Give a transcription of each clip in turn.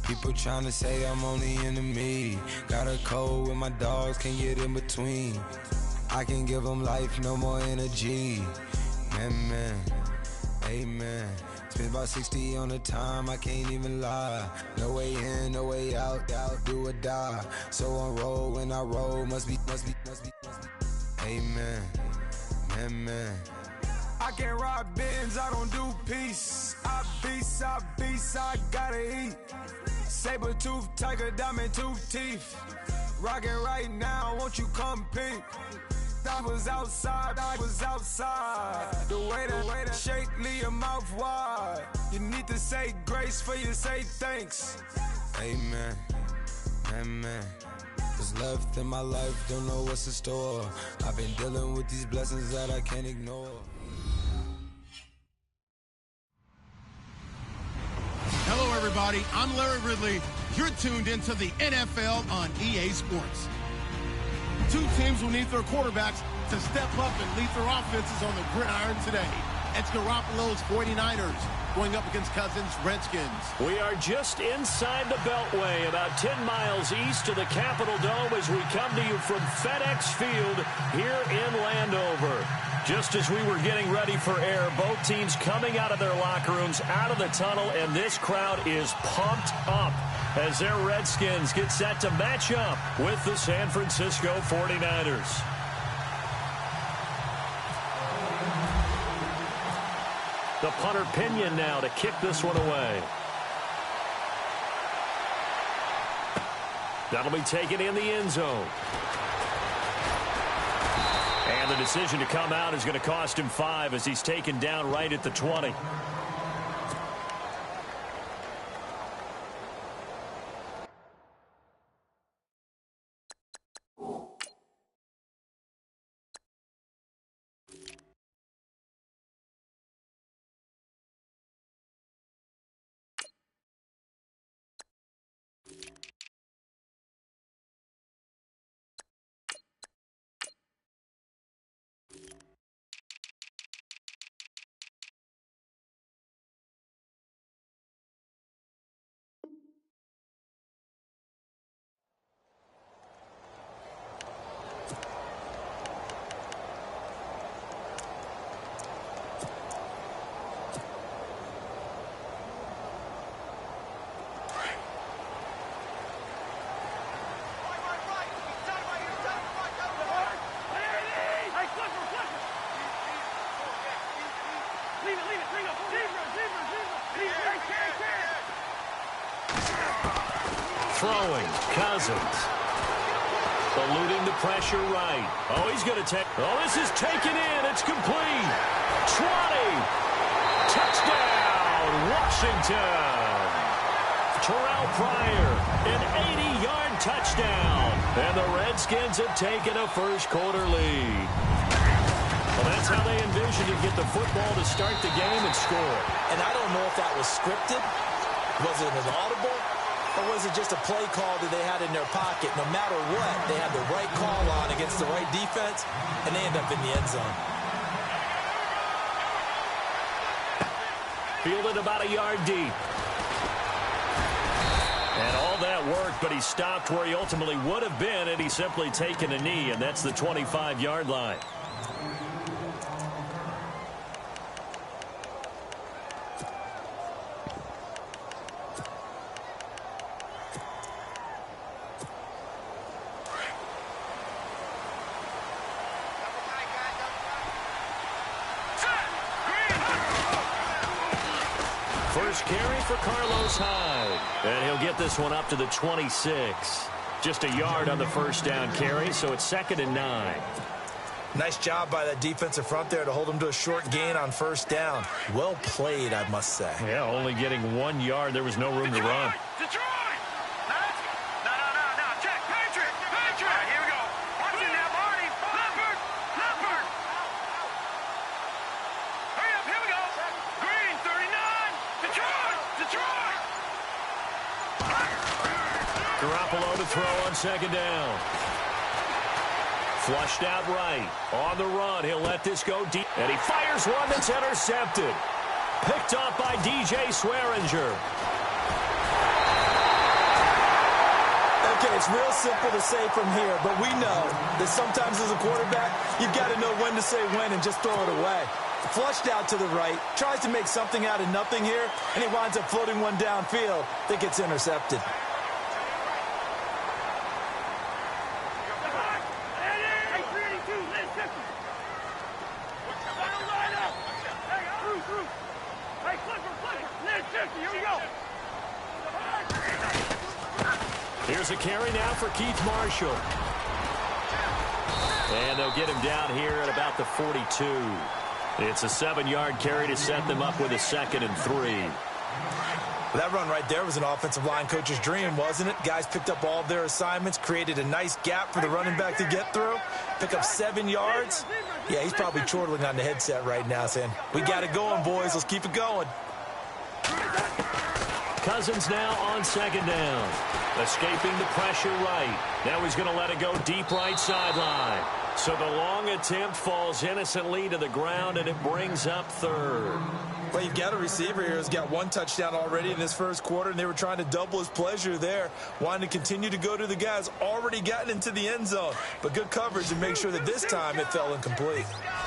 People trying to say I'm only enemy. Got a code with my dogs, can't get in between. I can give them life, no more energy. Man, amen. Spent about 60 on the time, I can't even lie. No way in, no way out, do or die. So on roll, when I roll, must be. Amen, man. I can't ride Benz, I don't do peace. I beast, I gotta eat. Saber tooth, tiger, diamond tooth teeth. Rockin' right now, won't you come peep? I was outside. The way that shake, leave your mouth wide. You need to say grace for you say thanks. Amen. What's left in my life, don't know what's in store. I've been dealing with these blessings that I can't ignore. Hello, everybody. I'm Larry Ridley. You're tuned into the NFL on EA Sports. Two teams will need their quarterbacks to step up and lead their offenses on the gridiron today. It's Garoppolo's 49ers going up against Cousins' Redskins. We are just inside the Beltway, about 10 miles east of the Capitol Dome as we come to you from FedEx Field here in Landover. Just as we were getting ready for air, both teams coming out of their locker rooms, out of the tunnel, and this crowd is pumped up as their Redskins get set to match up with the San Francisco 49ers. The punter Pinion now to kick this one away. That'll be taken in the end zone. And the decision to come out is going to cost him 5 as he's taken down right at the 20. Throwing, Cousins. Eluding the pressure right. Oh, he's going to take. Oh, this is taken in. It's complete. 20. Touchdown, Washington. Terrell Pryor, an 80-yard touchdown. And the Redskins have taken a first-quarter lead. Well, that's how they envisioned to get the football to start the game and score. And I don't know if that was scripted. Was it an audible? Or was it just a play call that they had in their pocket? No matter what, they had the right call on against the right defense, and they end up in the end zone. Fielded about a yard deep. And all that worked, but he stopped where he ultimately would have been had he simply taken a knee, and that's the 25-yard line. First carry for Carlos Hyde. And he'll get this one up to the 26. Just a yard on the first down carry, so it's 2nd and 9. Nice job by that defensive front there to hold him to a short gain on first down. Well played, I must say. Yeah, only getting 1 yard. There was no room to run. Detroit! No. Check. Patrick! All right, here we go. Watch it now, Marty. Leopard! Hurry up, here we go. Green, 39. Detroit! Garoppolo to throw on 2nd down. Flushed out right. On the run, he'll let this go deep. And he fires one that's intercepted. Picked off by DJ Swearinger. Okay, it's real simple to say from here, but we know that sometimes as a quarterback, you've got to know when to say when and just throw it away. Flushed out to the right, tries to make something out of nothing here, and he winds up floating one downfield that gets intercepted. Here's a carry now for Keith Marshall. And they'll get him down here at about the 42. It's a 7-yard carry to set them up with a 2nd and 3. That run right there was an offensive line coach's dream, wasn't it? Guys picked up all of their assignments, created a nice gap for the running back to get through, pick up 7 yards. Yeah, he's probably chortling on the headset right now saying, we got it going, boys. Let's keep it going. Cousins now on 2nd down. Escaping the pressure right. Now he's going to let it go deep right sideline. So the long attempt falls innocently to the ground, and it brings up 3rd. Well, you've got a receiver here who's got 1 touchdown already in this first quarter, and they were trying to double his pleasure there, wanting to continue to go to the guys already gotten into the end zone. But good coverage to make sure that this time it fell incomplete.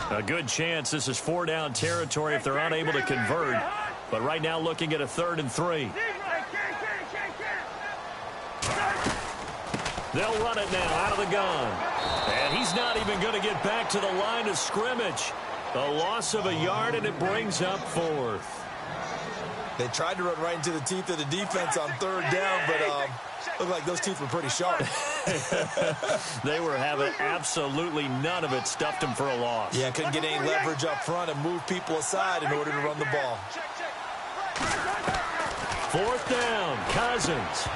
A good chance this is 4-down territory if they're unable to convert. But right now looking at a 3rd and 3. They'll run it now out of the gun. And he's not even going to get back to the line of scrimmage. A loss of a yard, and it brings up 4th. They tried to run right into the teeth of the defense on 3rd down, but looked like those teeth were pretty sharp. They were having absolutely none of it. Stuffed them for a loss. Yeah, couldn't get any leverage up front and move people aside in order to run the ball. 4th down, Cousins.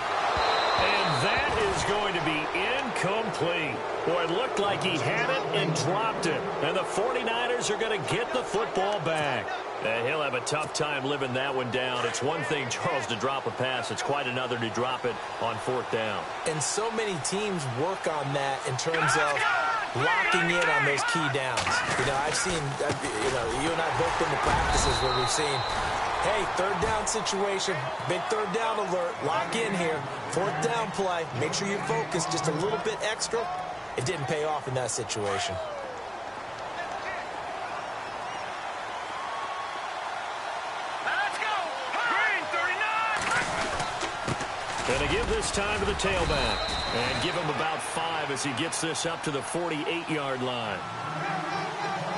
And that is going to be incomplete. Boy, it looked like he had it and dropped it. And the 49ers are going to get the football back. And he'll have a tough time living that one down. It's one thing, Charles, to drop a pass. It's quite another to drop it on 4th down. And so many teams work on that in terms of locking in on those key downs. You know, I've seen, you and I both been to practices where we've seen, hey, 3rd down situation, big 3rd down alert, lock in here, 4th down play, make sure you focus just a little bit extra. It didn't pay off in that situation. Let's go! Green 39! Going to give this time to the tailback and give him about 5 as he gets this up to the 48-yard line.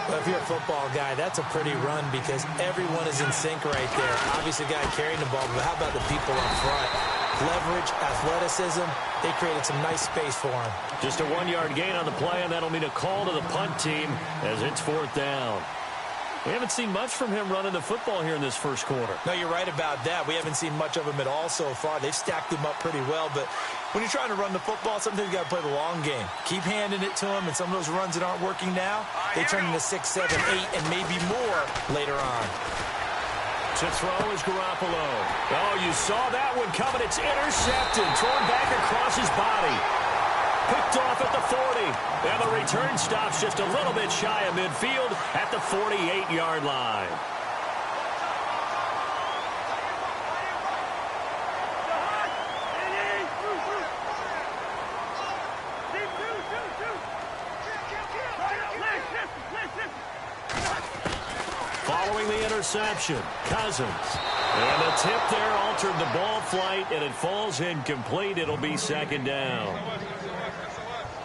Well, if you're a football guy, that's a pretty run because everyone is in sync right there. Obviously, the guy carrying the ball, but how about the people up front? Leverage, athleticism, they created some nice space for him. Just a 1-yard gain on the play, and that'll mean a call to the punt team as it's 4th down. We haven't seen much from him running the football here in this first quarter. No, you're right about that. We haven't seen much of him at all so far. They've stacked him up pretty well, but when you're trying to run the football, sometimes you got to play the long game. Keep handing it to him, and some of those runs that aren't working now, they turn into 6, 7, 8, and maybe more later on. To throw is Garoppolo. Oh, you saw that one coming. It's intercepted. Thrown back across his body. Picked off at the 40. And the return stops just a little bit shy of midfield at the 48-yard line. Following the interception, Cousins. And the tip there altered the ball flight, and it falls incomplete. It'll be 2nd down.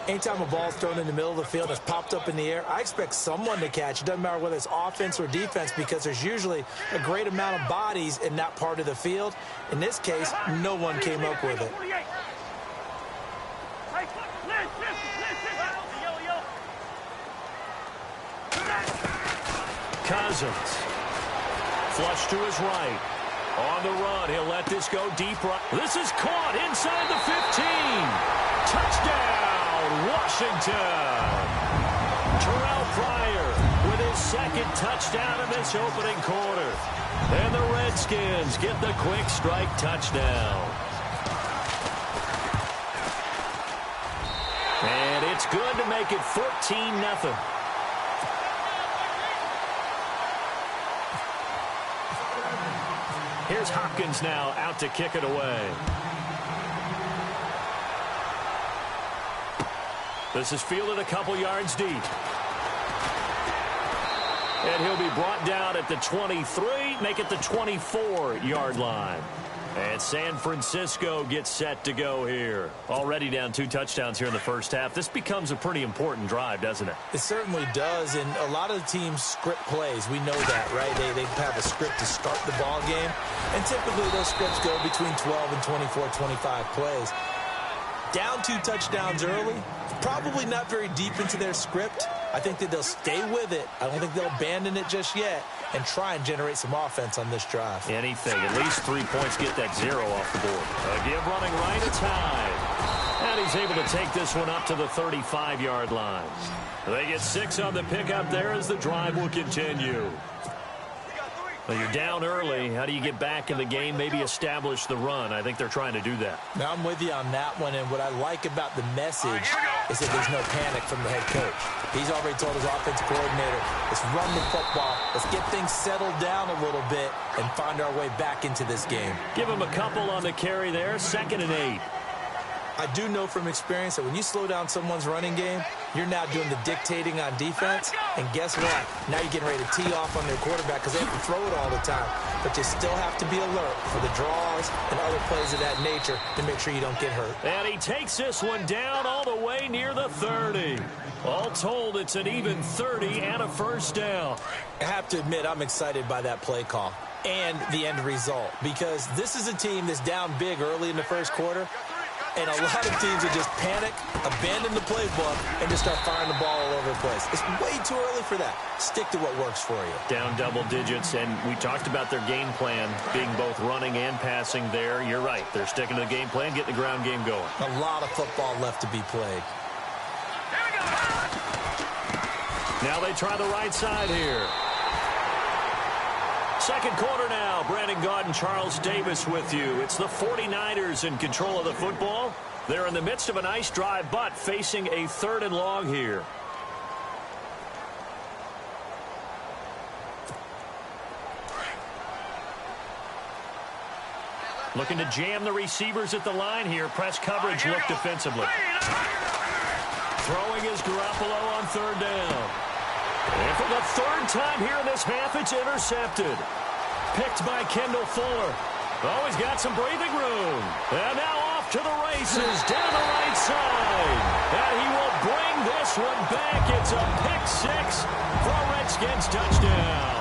Anytime a ball's thrown in the middle of the field that's popped up in the air, I expect someone to catch. It doesn't matter whether it's offense or defense because there's usually a great amount of bodies in that part of the field. In this case, no one came up with it. Cousins. Flush to his right. On the run, he'll let this go deep right. This is caught inside the 15. Touchdown, Washington. Terrell Pryor with his 2nd touchdown in this opening quarter. And the Redskins get the quick strike touchdown. And it's good to make it 14-0. Here's Hopkins now out to kick it away. This is fielded a couple yards deep. And he'll be brought down at the 23, make it the 24-yard line. And San Francisco gets set to go here. Already down 2 touchdowns here in the first half. This becomes a pretty important drive, doesn't it? It certainly does, and a lot of the teams script plays. We know that, right? They have a script to start the ball game, and typically those scripts go between 12 and 24, 25 plays. Down 2 touchdowns early, probably not very deep into their script. I think that they'll stay with it. I don't think they'll abandon it just yet and try and generate some offense on this drive. Anything. At least 3 points, get that 0 off the board. Again, running right, it's high. And he's able to take this one up to the 35-yard line. They get 6 on the pickup there as the drive will continue. Well, you're down early. How do you get back in the game, maybe establish the run? I think they're trying to do that. Now, I'm with you on that one, and what I like about the message is that there's no panic from the head coach. He's already told his offensive coordinator, let's run the football, let's get things settled down a little bit and find our way back into this game. Give him a couple on the carry there, 2nd and 8. I do know from experience that when you slow down someone's running game, you're now doing the dictating on defense. And guess what? Now you're getting ready to tee off on their quarterback because they have to throw it all the time. But you still have to be alert for the draws and other plays of that nature to make sure you don't get hurt. And he takes this one down all the way near the 30. All told, it's an even 30 and a first down. I have to admit, I'm excited by that play call and the end result because this is a team that's down big early in the first quarter. And a lot of teams will just panic, abandon the playbook, and just start firing the ball all over the place. It's way too early for that. Stick to what works for you. Down double digits, and we talked about their game plan being both running and passing there. You're right. They're sticking to the game plan, getting the ground game going. A lot of football left to be played. Now they try the right side here. Second quarter now. Brandon Gaudin, Charles Davis with you. It's the 49ers in control of the football. They're in the midst of a nice drive, but facing a 3rd and long here. Looking to jam the receivers at the line here. Press coverage look defensively. Throwing is Garoppolo on 3rd down. And for the 3rd time here in this half, it's intercepted. Picked by Kendall Fuller. Oh, he's got some breathing room. And now off to the races down the right side. And he will bring this one back. It's a pick 6 for a Redskins touchdown.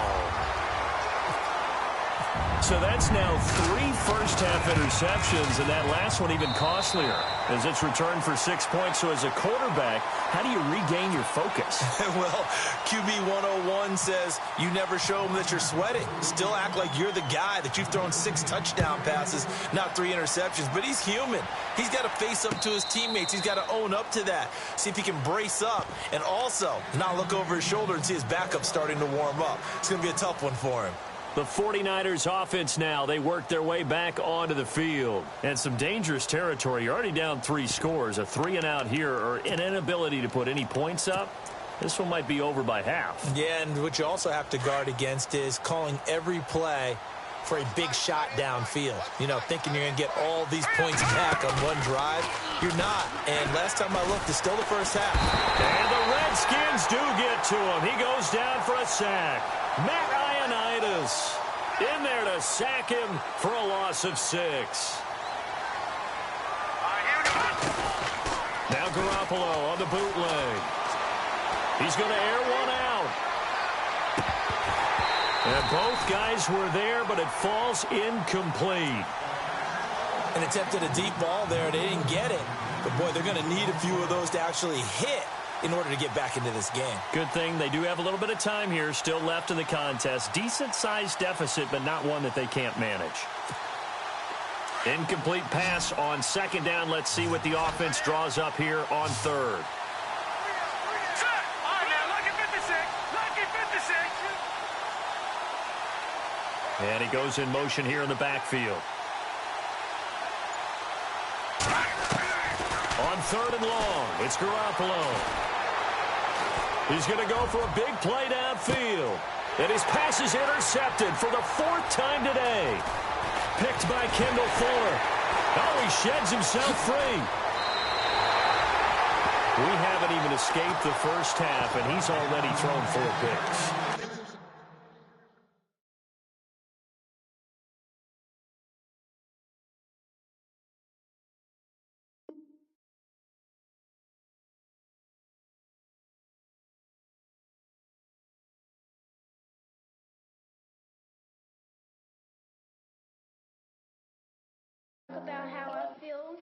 So that's now 3 first-half interceptions, and that last one even costlier as it's returned for 6 points. So as a quarterback, how do you regain your focus? Well, QB 101 says you never show them that you're sweating. Still act like you're the guy, that you've thrown 6 touchdown passes, not 3 interceptions. But he's human. He's got to face up to his teammates. He's got to own up to that. See if he can brace up and also not look over his shoulder and see his backup starting to warm up. It's going to be a tough one for him. The 49ers offense now, they work their way back onto the field. And some dangerous territory. You're already down 3 scores. A 3-and-out here or an inability to put any points up. This one might be over by half. Yeah, and what you also have to guard against is calling every play for a big shot downfield. You know, thinking you're going to get all these points back on one drive. You're not. And last time I looked, it's still the first half. And the Redskins do get to him. He goes down for a sack. Matt Ioannidis in there to sack him for a loss of 6. Now Garoppolo on the bootleg. He's going to air one out. And both guys were there, but it falls incomplete. And attempted a deep ball there. They didn't get it. But, boy, they're going to need a few of those to actually hit in order to get back into this game. Good thing they do have a little bit of time here still left in the contest. Decent-sized deficit, but not one that they can't manage. Incomplete pass on 2nd down. Let's see what the offense draws up here on 3rd. And he goes in motion here in the backfield. On 3rd and long, it's Garoppolo. He's going to go for a big play downfield. And his pass is intercepted for the 4th time today. Picked by Kendall Fuller. Oh, he sheds himself free. We haven't even escaped the first half, and he's already thrown 4 picks. About how I feel